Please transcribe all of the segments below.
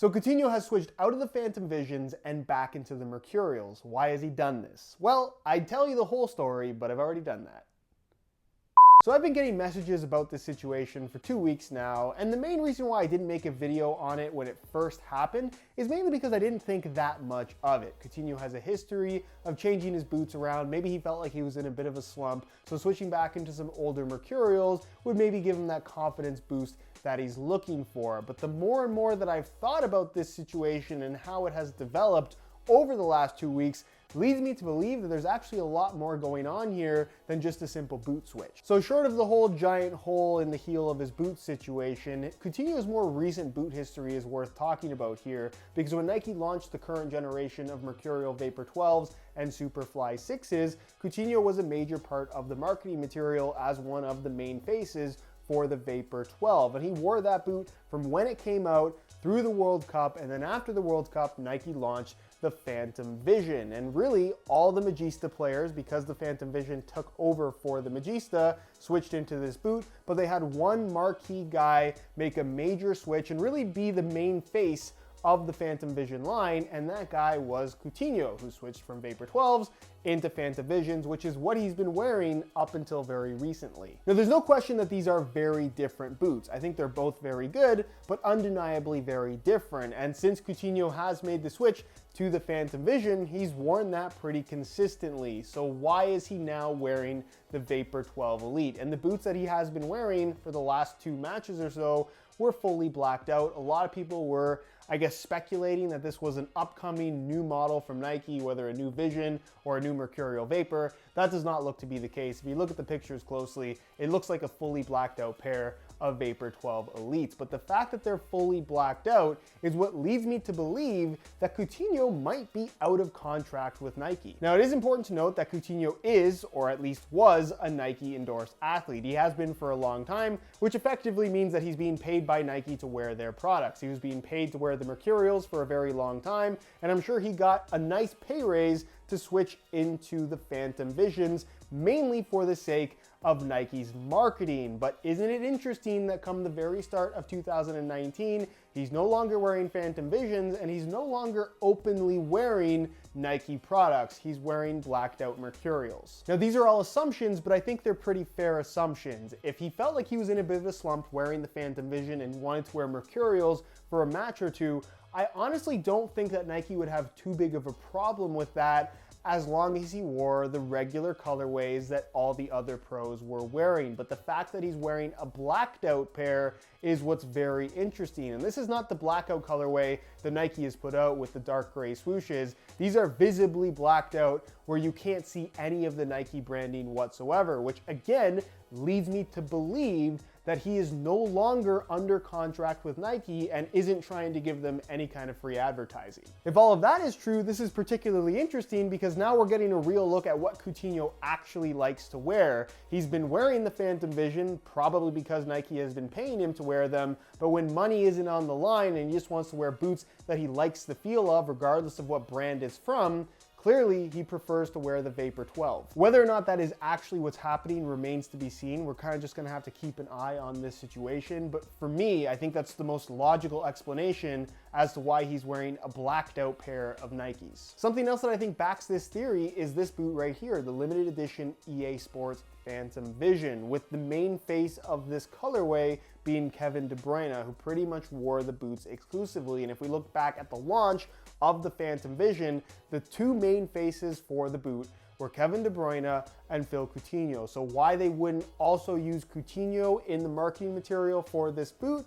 So Coutinho has switched out of the Phantom Visions and back into the Mercurials. Why has he done this? Well, I'd tell you the whole story, but I've already done that. So I've been getting messages about this situation for 2 weeks now, and the main reason why I didn't make a video on it when it first happened is mainly because I didn't think that much of it. Coutinho has a history of changing his boots around. Maybe he felt like he was in a bit of a slump, so switching back into some older Mercurials would maybe give him that confidence boost that he's looking for. But the more and more that I've thought about this situation and how it has developed over the last 2 weeks, leads me to believe that there's actually a lot more going on here than just a simple boot switch. So short of the whole giant hole in the heel of his boot situation, Coutinho's more recent boot history is worth talking about here, because when Nike launched the current generation of Mercurial Vapor 12s and Superfly 6s, Coutinho was a major part of the marketing material as one of the main faces for the Vapor 12, and he wore that boot from when it came out through the World Cup, and then after the World Cup, Nike launched the Phantom Vision. And really, all the Magista players, because the Phantom Vision took over for the Magista, switched into this boot, but they had one marquee guy make a major switch and really be the main face of the Phantom Vision line, and that guy was Coutinho, who switched from Vapor 12s into Phantom Visions, which is what he's been wearing up until very recently. Now, there's no question that these are very different boots. I think they're both very good, but undeniably very different. And since Coutinho has made the switch to the Phantom Vision, he's worn that pretty consistently. So why is he now wearing the Vapor 12 Elite? And the boots that he has been wearing for the last 2 matches or so were fully blacked out. A lot of people were, I guess, speculating that this was an upcoming new model from Nike, whether a new Vision or a new Mercurial Vapor. That does not look to be the case. If you look at the pictures closely, it looks like a fully blacked out pair of Vapor 12 Elites. But the fact that they're fully blacked out is what leads me to believe that Coutinho might be out of contract with Nike. Now, it is important to note that Coutinho is, or at least was, a Nike endorsed athlete. He has been for a long time, which effectively means that he's being paid by Nike to wear their products. He was being paid to wear the Mercurials for a very long time, and I'm sure he got a nice pay raise to switch into the Phantom Visions, mainly for the sake of Nike's marketing. But isn't it interesting that come the very start of 2019, he's no longer wearing Phantom Visions and he's no longer openly wearing Nike products. He's wearing blacked out Mercurials. Now, these are all assumptions, but I think they're pretty fair assumptions. If he felt like he was in a bit of a slump wearing the Phantom Vision and wanted to wear Mercurials for a match or two, I honestly don't think that Nike would have too big of a problem with that, as long as he wore the regular colorways that all the other pros were wearing. But the fact that he's wearing a blacked out pair is what's very interesting. And this is not the blackout colorway that Nike has put out with the dark gray swooshes. These are visibly blacked out where you can't see any of the Nike branding whatsoever, which again leads me to believe that he is no longer under contract with Nike and isn't trying to give them any kind of free advertising. If all of that is true, this is particularly interesting because now we're getting a real look at what Coutinho actually likes to wear. He's been wearing the Phantom Vision, probably because Nike has been paying him to wear them, but when money isn't on the line and he just wants to wear boots that he likes the feel of, regardless of what brand it's from, clearly, he prefers to wear the Vapor 12. Whether or not that is actually what's happening remains to be seen. We're kind of just gonna have to keep an eye on this situation. But for me, I think that's the most logical explanation as to why he's wearing a blacked out pair of Nikes. Something else that I think backs this theory is this boot right here, the limited edition EA Sports Phantom Vision, with the main face of this colorway being Kevin De Bruyne, who pretty much wore the boots exclusively. And if we look back at the launch of the Phantom Vision, the 2 main faces for the boot were Kevin De Bruyne and Phil Coutinho. So why they wouldn't also use Coutinho in the marketing material for this boot,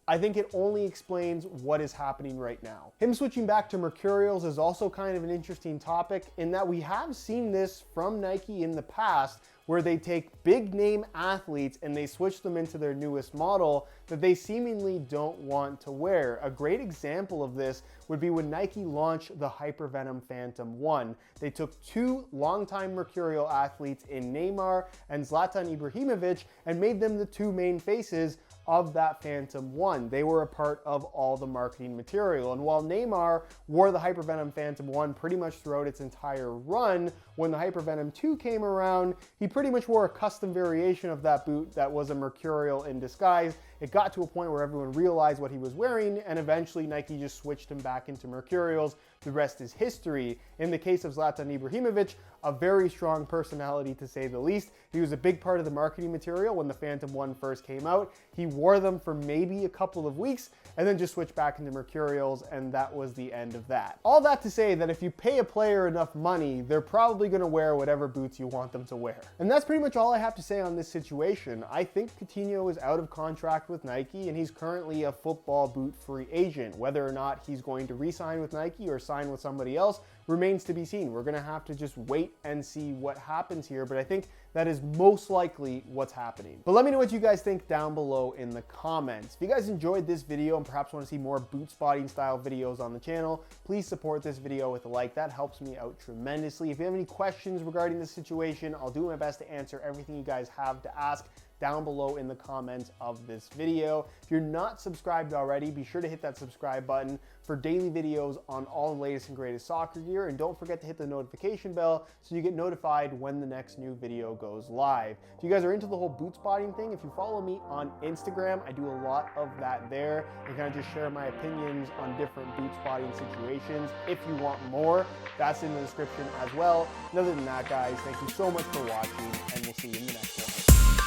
I think it only explains what is happening right now. Him switching back to Mercurials is also kind of an interesting topic in that we have seen this from Nike in the past, where they take big name athletes and they switch them into their newest model that they seemingly don't want to wear. A great example of this would be when Nike launched the Hypervenom Phantom 1. They took 2 longtime Mercurial athletes in Neymar and Zlatan Ibrahimovic and made them the 2 main faces of that Phantom 1. They were a part of all the marketing material. And while Neymar wore the Hypervenom Phantom 1 pretty much throughout its entire run, when the Hypervenom 2 came around, he pretty much wore a custom variation of that boot that was a Mercurial in disguise. it got to a point where everyone realized what he was wearing, and eventually Nike just switched him back into Mercurials. The rest is history. In the case of Zlatan Ibrahimovic, a very strong personality to say the least. He was a big part of the marketing material when the Phantom 1 first came out. He wore them for maybe a couple of weeks and then just switched back into Mercurials, and that was the end of that. All that to say that if you pay a player enough money, they're probably gonna wear whatever boots you want them to wear. And that's pretty much all I have to say on this situation. I think Coutinho is out of contract with Nike, and he's currently a football boot free agent. Whether or not he's going to re-sign with Nike or sign with somebody else remains to be seen. We're gonna have to just wait and see what happens here, but I think that is most likely what's happening. But let me know what you guys think down below in the comments. If you guys enjoyed this video and perhaps want to see more boot spotting style videos on the channel, please support this video with a like. That helps me out tremendously. If you have any questions regarding this situation, I'll do my best to answer everything you guys have to ask down below in the comments of this video. If you're not subscribed already, be sure to hit that subscribe button for daily videos on all the latest and greatest soccer gear, and don't forget to hit the notification bell so you get notified when the next new video goes live. If you guys are into the whole boot spotting thing, if you follow me on Instagram, I do a lot of that there and kind of just share my opinions on different boot spotting situations. If you want more, that's in the description as well. And other than that, guys, thank you so much for watching, and we'll see you in the next one.